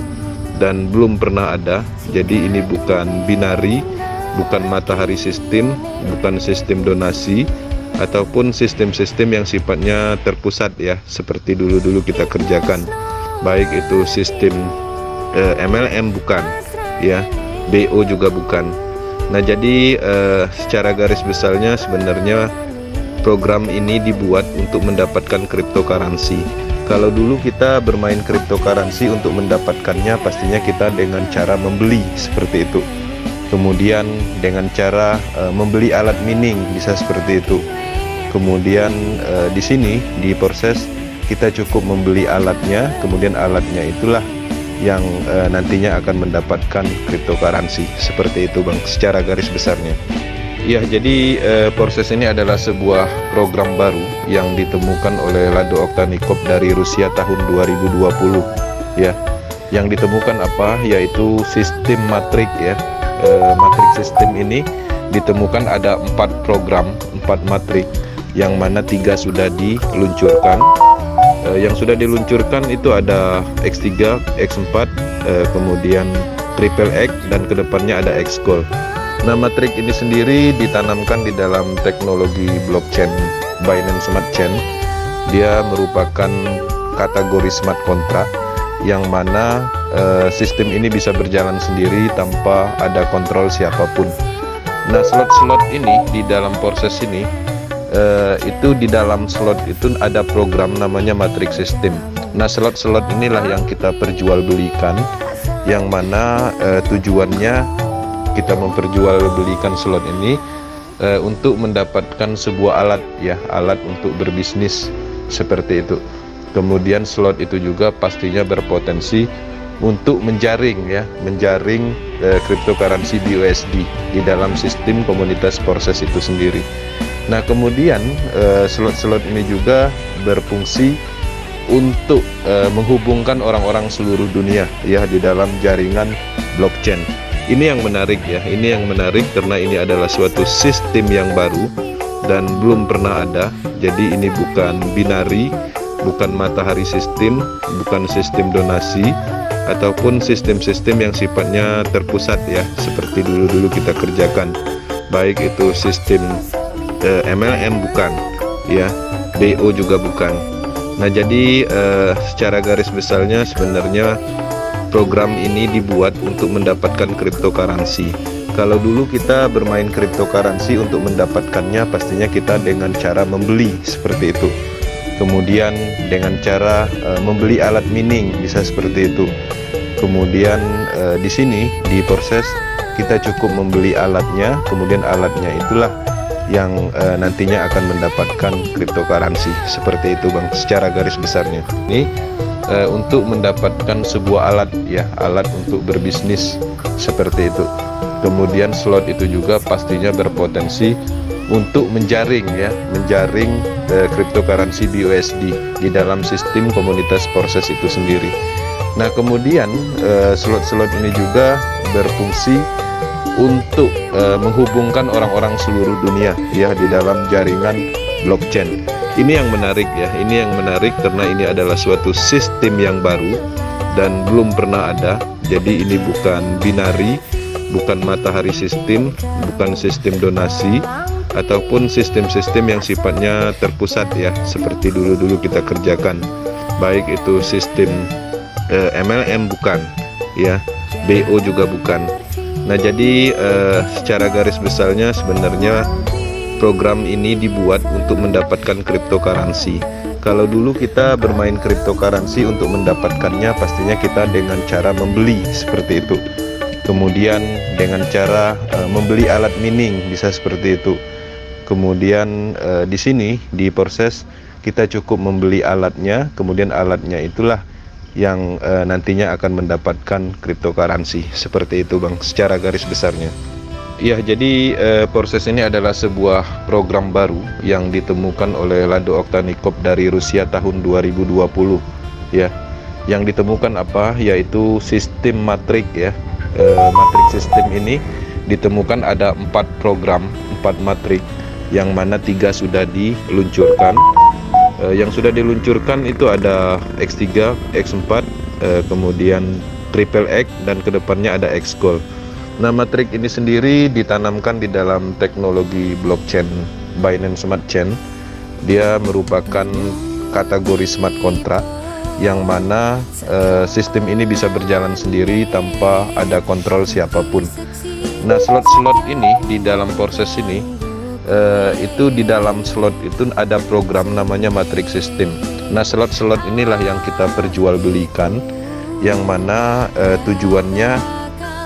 dan belum pernah ada. Jadi ini bukan binary, bukan matahari sistem, bukan sistem donasi, ataupun sistem-sistem yang sifatnya terpusat, ya, seperti dulu-dulu kita kerjakan. Baik itu sistem MLM bukan, ya, BO juga bukan. Nah, jadi secara garis besarnya sebenarnya program ini dibuat untuk mendapatkan cryptocurrency. Kalau dulu kita bermain cryptocurrency untuk mendapatkannya pastinya kita dengan cara membeli seperti itu. Kemudian dengan cara membeli alat mining bisa seperti itu. Kemudian di sini di proses kita cukup membeli alatnya, kemudian alatnya itulah yang nantinya akan mendapatkan cryptocurrency seperti itu, Bang, secara garis besarnya. Ya, jadi proses ini adalah sebuah program baru yang ditemukan oleh Lado Oktanikov dari Rusia tahun 2020, ya. Yang ditemukan apa? Yaitu sistem Matrix, ya. Matrix sistem ini ditemukan ada 4 program, 4 Matrix, yang mana 3 sudah diluncurkan. Yang sudah diluncurkan itu ada X3, X4, kemudian Triple X, dan kedepannya ada X Gold. Nah, Matrix ini sendiri ditanamkan di dalam teknologi blockchain Binance Smart Chain. Dia merupakan kategori smart contract yang mana sistem ini bisa berjalan sendiri tanpa ada kontrol siapapun. Nah, slot-slot ini di dalam proses ini itu di dalam slot itu ada program namanya Matrix System. Nah, slot-slot inilah yang kita perjualbelikan, yang mana tujuannya kita memperjualbelikan slot ini untuk mendapatkan sebuah alat, ya, alat untuk berbisnis seperti itu. Kemudian slot itu juga pastinya berpotensi untuk menjaring cryptocurrency BUSD di dalam sistem komunitas proses itu sendiri. Nah, kemudian slot-slot ini juga berfungsi untuk menghubungkan orang-orang seluruh dunia, ya, di dalam jaringan blockchain. Ini yang menarik, ya. Ini yang menarik karena ini adalah suatu sistem yang baru dan belum pernah ada. Jadi ini bukan binary, bukan matahari sistem, bukan sistem donasi, ataupun sistem-sistem yang sifatnya terpusat, ya, seperti dulu-dulu kita kerjakan. Baik itu sistem MLM bukan, ya, BO juga bukan. Nah, jadi secara garis besarnya sebenarnya program ini dibuat untuk mendapatkan cryptocurrency. Kalau dulu kita bermain cryptocurrency untuk mendapatkannya pastinya kita dengan cara membeli seperti itu. Kemudian dengan cara membeli alat mining bisa seperti itu. Kemudian di sini di proses kita cukup membeli alatnya, kemudian alatnya itulah yang nantinya akan mendapatkan cryptocurrency seperti itu, Bang, secara garis besarnya. Ini untuk mendapatkan sebuah alat, ya, alat untuk berbisnis seperti itu. Kemudian slot itu juga pastinya berpotensi untuk menjaring cryptocurrency BUSD di dalam sistem komunitas proses itu sendiri. Nah, kemudian slot-slot ini juga berfungsi untuk menghubungkan orang-orang seluruh dunia, ya, di dalam jaringan blockchain. Ini yang menarik, ya. Ini yang menarik karena ini adalah suatu sistem yang baru dan belum pernah ada. Jadi ini bukan binary, bukan matahari sistem, bukan sistem donasi, ataupun sistem-sistem yang sifatnya terpusat ya, seperti dulu-dulu kita kerjakan. Baik itu sistem MLM bukan, ya, BO juga bukan. Nah, jadi secara garis besarnya sebenarnya program ini dibuat untuk mendapatkan cryptocurrency. Kalau dulu kita bermain cryptocurrency untuk mendapatkannya, pastinya kita dengan cara membeli seperti itu. Kemudian dengan cara membeli alat mining bisa seperti itu. Kemudian di sini di proses kita cukup membeli alatnya, kemudian alatnya itulah yang nantinya akan mendapatkan cryptocurrency. Seperti itu Bang, secara garis besarnya. Ya, jadi proses ini adalah sebuah program baru yang ditemukan oleh Lado Oktanikov dari Rusia tahun 2020 ya. Yang ditemukan apa? Yaitu sistem matrik ya. Matrik sistem ini ditemukan ada 4 program, 4 matrik, yang mana 3 sudah diluncurkan. Yang sudah diluncurkan itu ada X3, X4, kemudian Triple X, dan kedepannya ada X-Gold. Nah, matrik ini sendiri ditanamkan di dalam teknologi blockchain Binance Smart Chain. Dia merupakan kategori smart contract yang mana sistem ini bisa berjalan sendiri tanpa ada kontrol siapapun. Nah, slot-slot ini di dalam proses ini itu di dalam slot itu ada program namanya matrix system. Nah, slot-slot inilah yang kita perjualbelikan, yang mana tujuannya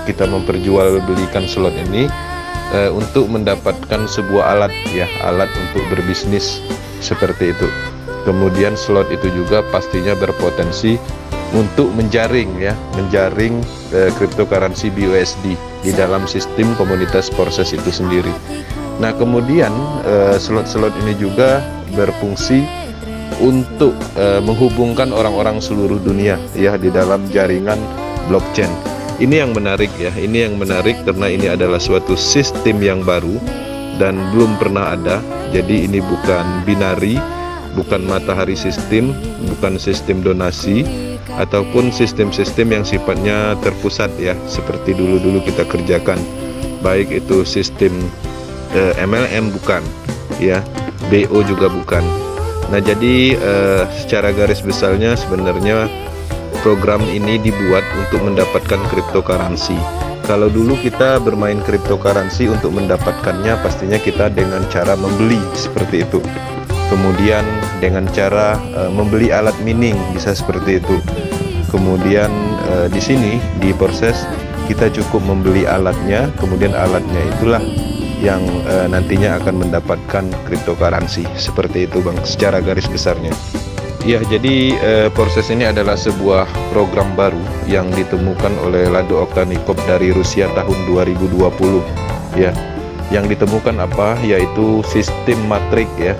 kita memperjualbelikan slot ini untuk mendapatkan sebuah alat ya, alat untuk berbisnis seperti itu. Kemudian slot itu juga pastinya berpotensi untuk menjaring ya, menjaring cryptocurrency BUSD di dalam sistem komunitas proses itu sendiri. Nah, kemudian slot-slot ini juga berfungsi untuk menghubungkan orang-orang seluruh dunia ya di dalam jaringan blockchain. Ini yang menarik ya, ini yang menarik karena ini adalah suatu sistem yang baru dan belum pernah ada. Jadi ini bukan binary, bukan matahari sistem, bukan sistem donasi, ataupun sistem-sistem yang sifatnya terpusat ya, seperti dulu-dulu kita kerjakan. Baik itu sistem MLM bukan, ya, BO juga bukan. Nah, jadi secara garis besarnya sebenarnya program ini dibuat untuk mendapatkan cryptocurrency. Kalau dulu kita bermain cryptocurrency untuk mendapatkannya, pastinya kita dengan cara membeli seperti itu. Kemudian dengan cara membeli alat mining bisa seperti itu. Kemudian di sini di proses kita cukup membeli alatnya, kemudian alatnya itulah yang nantinya akan mendapatkan cryptocurrency. Seperti itu Bang, secara garis besarnya. Ya, jadi proses ini adalah sebuah program baru yang ditemukan oleh Lado Oktanikov dari Rusia tahun 2020 ya. Yang ditemukan apa? Yaitu sistem matrik ya.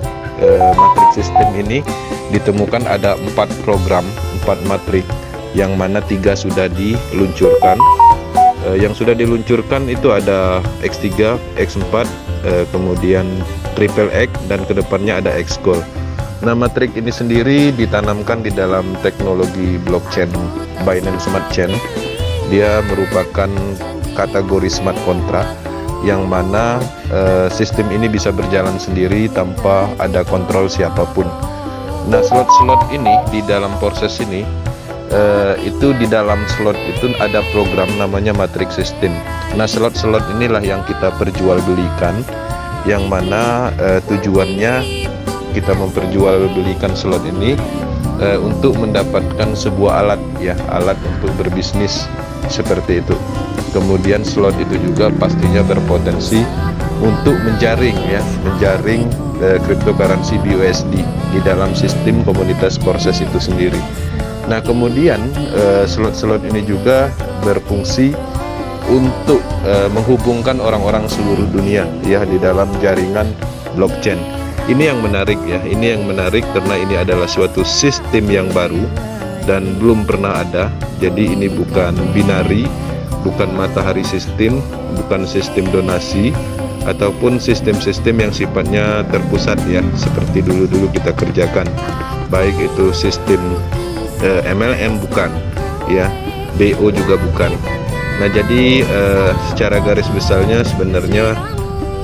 Matrik sistem ini ditemukan ada 4 program, 4 matrik, yang mana 3 sudah diluncurkan. Yang sudah diluncurkan itu ada X3, X4, kemudian Triple X, dan kedepannya ada X-Gold. Nah, matrik ini sendiri ditanamkan di dalam teknologi blockchain Binance Smart Chain. Dia merupakan kategori smart contract yang mana sistem ini bisa berjalan sendiri tanpa ada kontrol siapapun. Nah, slot-slot ini di dalam proses ini itu di dalam slot itu ada program namanya matrix system. Nah, slot-slot inilah yang kita perjualbelikan, yang mana tujuannya kita memperjualbelikan slot ini untuk mendapatkan sebuah alat ya, alat untuk berbisnis seperti itu. Kemudian slot itu juga pastinya berpotensi untuk menjaring ya, menjaring cryptocurrency BUSD di dalam sistem komunitas proses itu sendiri. Nah, kemudian slot-slot ini juga berfungsi untuk menghubungkan orang-orang seluruh dunia ya di dalam jaringan blockchain. Ini yang menarik ya, ini yang menarik karena ini adalah suatu sistem yang baru dan belum pernah ada. Jadi ini bukan binary, bukan matahari sistem, bukan sistem donasi, ataupun sistem-sistem yang sifatnya terpusat ya, seperti dulu-dulu kita kerjakan. Baik itu sistem MLM bukan, ya, BO juga bukan. Nah, jadi secara garis besarnya sebenarnya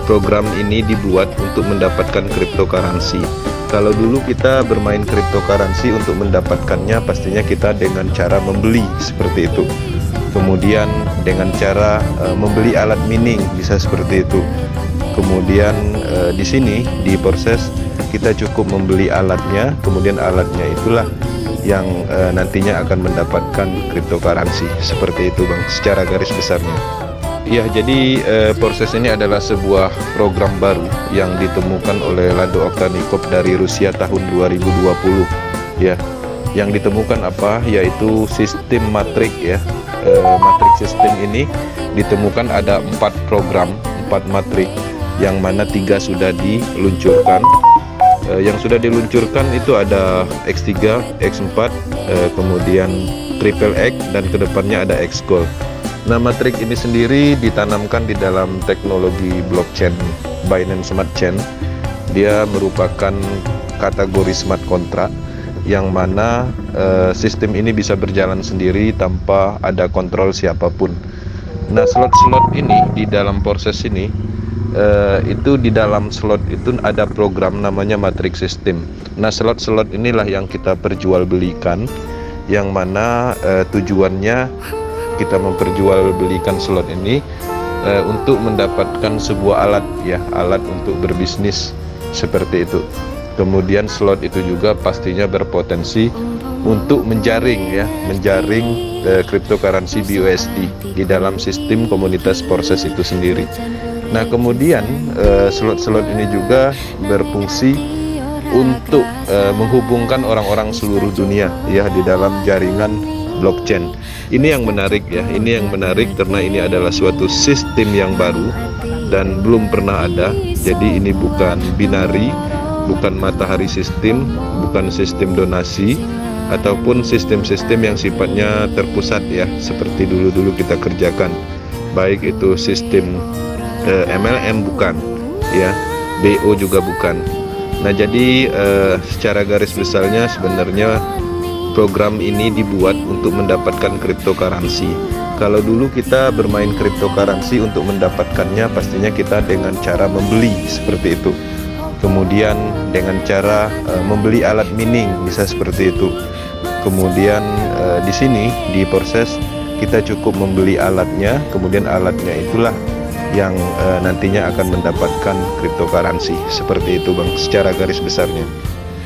program ini dibuat untuk mendapatkan cryptocurrency. Kalau dulu kita bermain cryptocurrency untuk mendapatkannya, pastinya kita dengan cara membeli seperti itu. Kemudian dengan cara membeli alat mining bisa seperti itu. Kemudian di sini di proses kita cukup membeli alatnya, kemudian alatnya itulah yang nantinya akan mendapatkan cryptocurrency seperti itu Bang, secara garis besarnya. Ya, jadi proses ini adalah sebuah program baru yang ditemukan oleh Lado Oktanikov dari Rusia tahun 2020. Ya, yang ditemukan apa? Yaitu sistem matrik ya. Matrik sistem ini ditemukan ada 4 program, 4 matrik, yang mana 3 sudah diluncurkan. Yang sudah diluncurkan itu ada X3, X4, kemudian Triple X, dan kedepannya ada X-Gold. Nah, matrik ini sendiri ditanamkan di dalam teknologi blockchain Binance Smart Chain. Dia merupakan kategori smart contract yang mana sistem ini bisa berjalan sendiri tanpa ada kontrol siapapun. Nah, slot-slot ini di dalam proses ini itu di dalam slot itu ada program namanya matrix system. Nah, slot-slot inilah yang kita perjualbelikan, yang mana tujuannya kita memperjualbelikan slot ini untuk mendapatkan sebuah alat ya, alat untuk berbisnis seperti itu. Kemudian slot itu juga pastinya berpotensi untuk menjaring ya, menjaring cryptocurrency BUSD di dalam sistem komunitas proses itu sendiri. Nah, kemudian slot-slot ini juga berfungsi untuk menghubungkan orang-orang seluruh dunia ya di dalam jaringan blockchain. Ini yang menarik ya, ini yang menarik karena ini adalah suatu sistem yang baru dan belum pernah ada. Jadi ini bukan binary, bukan matahari sistem, bukan sistem donasi, ataupun sistem-sistem yang sifatnya terpusat ya, seperti dulu-dulu kita kerjakan. Baik itu sistem MLM bukan ya, BO juga bukan. Nah, jadi secara garis besarnya sebenarnya program ini dibuat untuk mendapatkan cryptocurrency. Kalau dulu kita bermain cryptocurrency untuk mendapatkannya, pastinya kita dengan cara membeli seperti itu. Kemudian dengan cara membeli alat mining bisa seperti itu. Kemudian di sini di proses kita cukup membeli alatnya, kemudian alatnya itulah yang nantinya akan mendapatkan cryptocurrency seperti itu Bang, secara garis besarnya.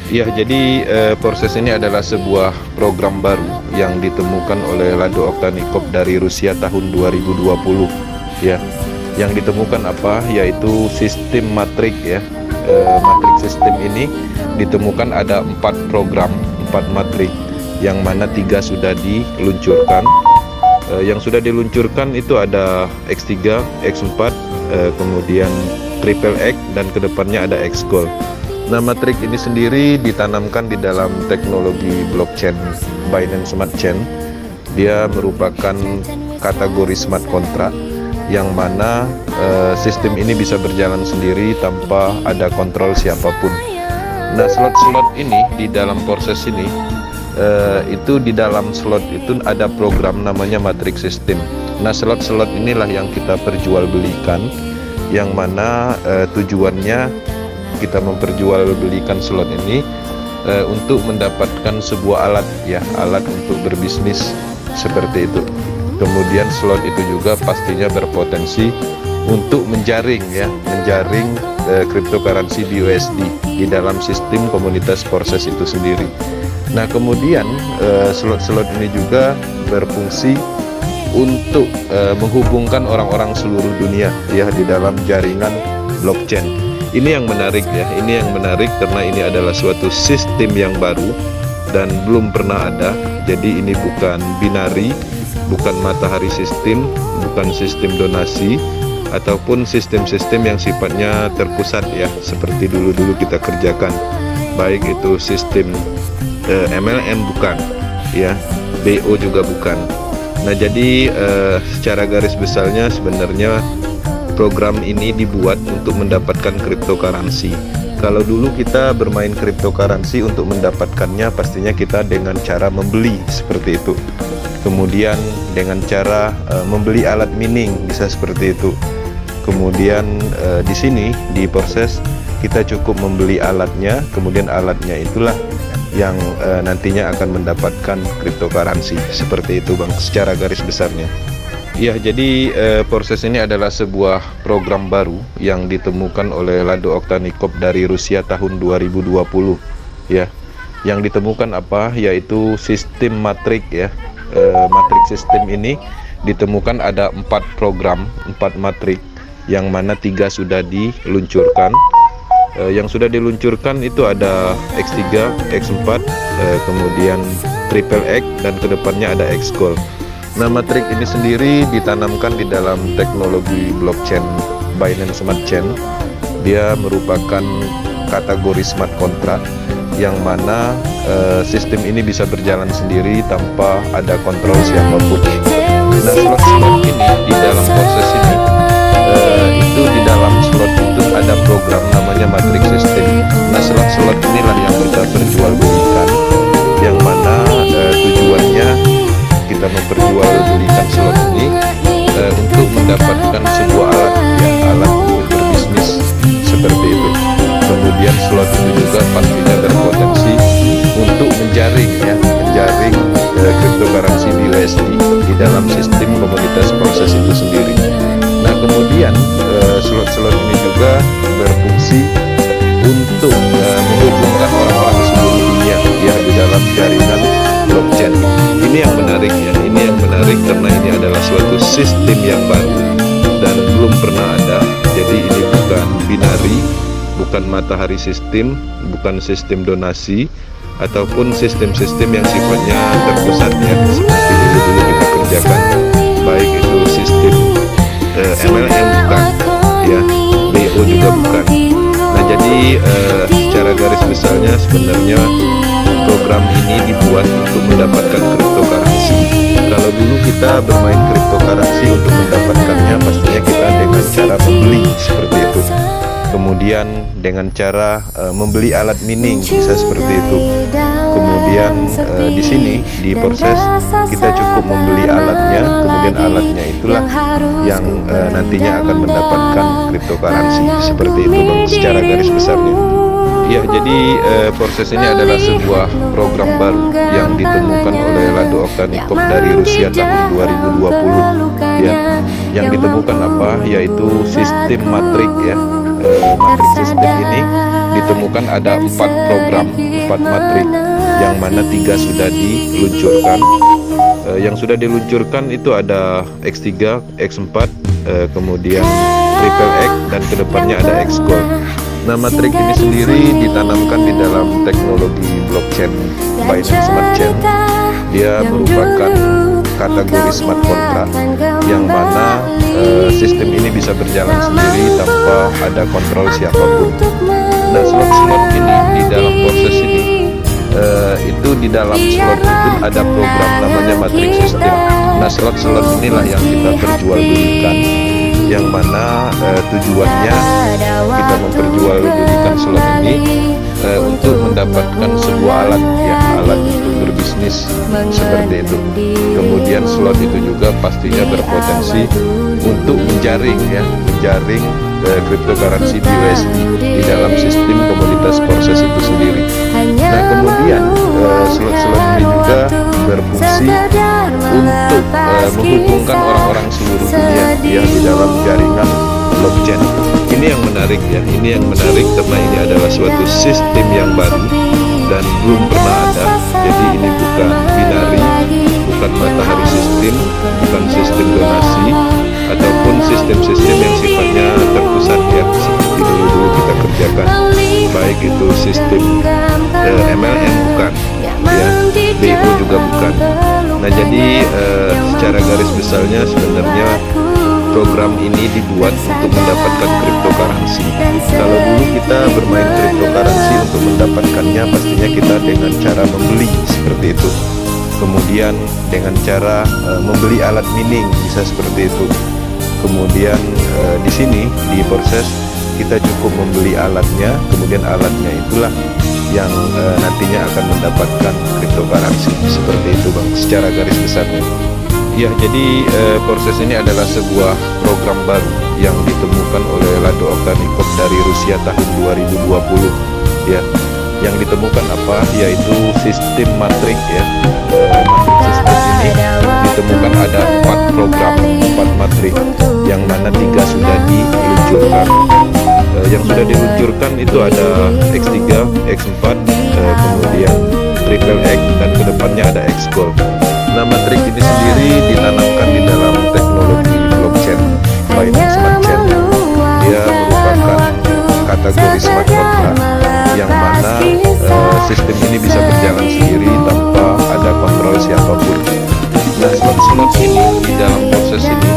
Ya, jadi proses ini adalah sebuah program baru yang ditemukan oleh Lado Oktanikov dari Rusia tahun 2020 ya. Yang ditemukan apa? Yaitu sistem matrik ya. Matrik sistem ini ditemukan ada 4 program, 4 matrik, yang mana 3 sudah diluncurkan. Yang sudah diluncurkan itu ada X3, X4, kemudian Triple X, dan kedepannya ada X-Gold. Nah, matrik ini sendiri ditanamkan di dalam teknologi blockchain Binance Smart Chain. Dia merupakan kategori smart contract yang mana sistem ini bisa berjalan sendiri tanpa ada kontrol siapapun. Nah, slot-slot ini di dalam proses ini itu di dalam slot itu ada program namanya matrix system. Nah, slot-slot inilah yang kita perjualbelikan, yang mana tujuannya kita memperjualbelikan slot ini untuk mendapatkan sebuah alat ya, alat untuk berbisnis seperti itu. Kemudian slot itu juga pastinya berpotensi untuk menjaring ya, menjaring cryptocurrency BUSD di dalam sistem komunitas proses itu sendiri. Nah, kemudian slot-slot ini juga berfungsi untuk menghubungkan orang-orang seluruh dunia ya di dalam jaringan blockchain. Ini yang menarik ya, ini yang menarik karena ini adalah suatu sistem yang baru dan belum pernah ada. Jadi ini bukan binary, bukan matahari sistem, bukan sistem donasi, ataupun sistem-sistem yang sifatnya terpusat ya, seperti dulu-dulu kita kerjakan. Baik itu sistem MLM bukan ya, BO juga bukan. Nah, jadi secara garis besarnya sebenarnya program ini dibuat untuk mendapatkan cryptocurrency. Kalau dulu kita bermain cryptocurrency untuk mendapatkannya pastinya kita dengan cara membeli seperti itu. Kemudian dengan cara membeli alat mining bisa seperti itu. Kemudian di sini di proses kita cukup membeli alatnya, kemudian alatnya itulah yang nantinya akan mendapatkan cryptocurrency seperti itu Bang, secara garis besarnya. Ya, jadi proses ini adalah sebuah program baru yang ditemukan oleh Lado Oktanikov dari Rusia tahun 2020 ya. Yang ditemukan apa? Yaitu sistem matrik ya. Matrik sistem ini ditemukan ada 4 program, 4 matrik, yang mana 3 sudah diluncurkan. Yang sudah diluncurkan itu ada X3, X4, kemudian Triple X, dan kedepannya ada X Gold. Nah, matrik ini sendiri ditanamkan di dalam teknologi blockchain Binance Smart Chain. Dia merupakan kategori smart contract yang mana sistem ini bisa berjalan sendiri tanpa ada kontrol siapapun. Nah, slot-slot ini di dalam proses ini itu di dalam slot itu ada program namanya matrix system. Nah, slot-slot inilah yang kita perjualbelikan, yang mana tujuannya kita memperjualbelikan slot ini untuk mendapatkan sebuah alat ya, alat untuk berbisnis seperti itu. Kemudian slot itu juga pastinya berpotensi untuk menjaring ya, menjaring cryptocurrency BUSD di dalam sistem komunitas proses itu sendiri. Nah, kemudian slot-slot ini juga berfungsi untuk menghubungkan orang-orang di seluruh dunia ya di dalam jaringan blockchain. Ini yang menarik ya, ini yang menarik karena ini adalah suatu sistem yang baru dan belum pernah ada. Jadi ini bukan binari, bukan matahari sistem, bukan sistem donasi, ataupun sistem-sistem yang sifatnya terpusat ya, seperti dulu kita kerjakan, baik itu sistem MLM bukan ya, BO juga bukan. Nah, jadi secara garis besarnya sebenarnya program ini dibuat untuk mendapatkan cryptocurrency. Kalau dulu kita bermain cryptocurrency untuk mendapatkannya pastinya kita dengan cara membeli seperti itu. Kemudian dengan cara membeli alat mining bisa seperti itu. Kemudian di sini di proses kita cukup membeli alatnya, kemudian alatnya itulah yang nantinya akan mendapatkan cryptocurrency seperti itu Bang, secara garis besarnya. Ya, jadi proses ini adalah sebuah program baru yang ditemukan oleh Lado Oktanikov dari Rusia tahun 2020 ya. Yang ditemukan apa? Yaitu sistem matrik ya. Matrik sistem ini ditemukan ada 4 program, 4 matrik, yang mana 3 sudah diluncurkan. Yang sudah diluncurkan itu ada X3, X4, kemudian Triple X, dan kedepannya ada X Gold. Nah, matrik ini sendiri ditanamkan di dalam teknologi blockchain Binance Smart Chain. Dia merupakan kategori smart contract yang mana sistem ini bisa berjalan sendiri tanpa ada kontrol siapapun. Nah, slot-slot ini di dalam proses ini itu di dalam slot itu ada program namanya matrix system. Nah, slot-slot inilah yang kita perjualbelikan, yang mana tujuannya kita memperjualbelikan slot ini untuk mendapatkan sebuah alat ya, alat untuk berbisnis seperti itu. Kemudian slot itu juga pastinya berpotensi untuk menjaring ya, menjaring cryptocurrency BUSD di dalam sistem komunitas proses itu sendiri. Nah, kemudian slot-slot ini juga berfungsi untuk menghubungkan orang-orang seluruh dunia ya di dalam jaringan blockchain. Ini yang menarik ya, ini yang menarik karena ini adalah suatu sistem yang baru dan belum pernah ada. Jadi ini bukan binari, bukan matahari sistem, bukan sistem donasi, ataupun sistem-sistem yang sifatnya terpusat ya, seperti dulu kita kerjakan, baik itu sistem MLM bukan ya, BO juga bukan. Nah, jadi secara garis besarnya sebenarnya program ini dibuat untuk mendapatkan cryptocurrency. Kalau dulu kita bermain cryptocurrency untuk mendapatkannya pastinya kita dengan cara membeli seperti itu. Kemudian dengan cara membeli alat mining bisa seperti itu. Kemudian di sini di proses kita cukup membeli alatnya, kemudian alatnya itulah yang nantinya akan mendapatkan cryptocurrency. Seperti itu Bang, secara garis besarnya. Ya, jadi proses ini adalah sebuah program baru yang ditemukan oleh Lado Okhotnikov dari Rusia tahun 2020. Ya, yang ditemukan apa? Yaitu sistem matrik ya. Sistem ini ditemukan ada 4 program, 4 matrik, yang mana 3 sudah diluncurkan. Yang sudah diluncurkan itu ada X3, X4, kemudian Triple X, dan kedepannya ada X Gold. Nah, matrik ini sendiri ditanamkan di dalam teknologi blockchain, Binance Smart Chain. Dia merupakan kategori smart contract yang mana sistem ini bisa berjalan sendiri tanpa ada kontrol siapapun. Nah, slot-slot ini di dalam proses ini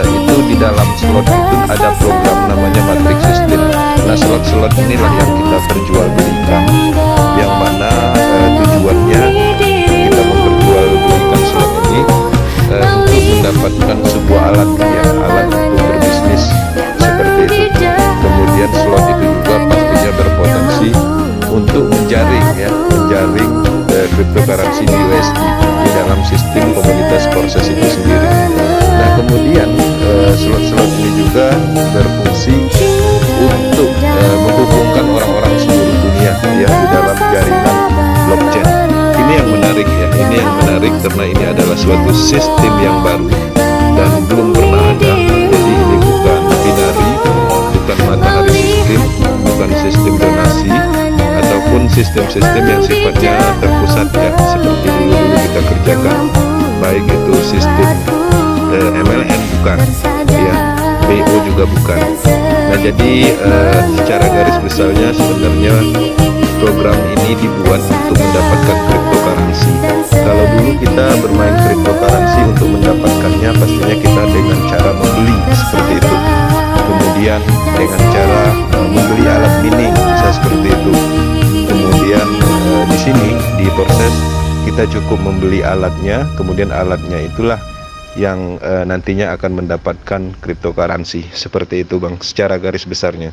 itu di dalam slot itu ada program namanya matrix system. Nah, slot-slot inilah yang kita perjualbelikan, yang mana tujuannya kita memperjualbelikan slot ini untuk mendapatkan sebuah alat ya, alat untuk berbisnis seperti itu. Kemudian slot itu juga pastinya berpotensi untuk menjaring cryptocurrency di USD di dalam sistem komunitas proses itu sendiri. Nah, kemudian slot-slot ini juga berfungsi untuk menghubungkan orang-orang seluruh dunia ya di dalam jaringan blockchain. Ini yang menarik ya, ini yang menarik karena ini adalah suatu sistem yang baru dan belum pernah ada. Jadi ini bukan binary, bukan matahari sistem, bukan sistem donasi, ataupun sistem-sistem yang sifatnya terpusat ya, seperti dulu kita kerjakan, baik itu sistem MLM bukan ya, BO juga bukan. Nah, jadi secara garis besarnya sebenarnya program ini dibuat untuk mendapatkan cryptocurrency. Kalau dulu kita bermain cryptocurrency untuk mendapatkannya, pastinya kita dengan cara membeli seperti itu. Kemudian dengan cara membeli alat mining, bisa seperti itu. Kemudian di sini di proses kita cukup membeli alatnya, kemudian alatnya itulah yang nantinya akan mendapatkan cryptocurrency. Seperti itu Bang, secara garis besarnya.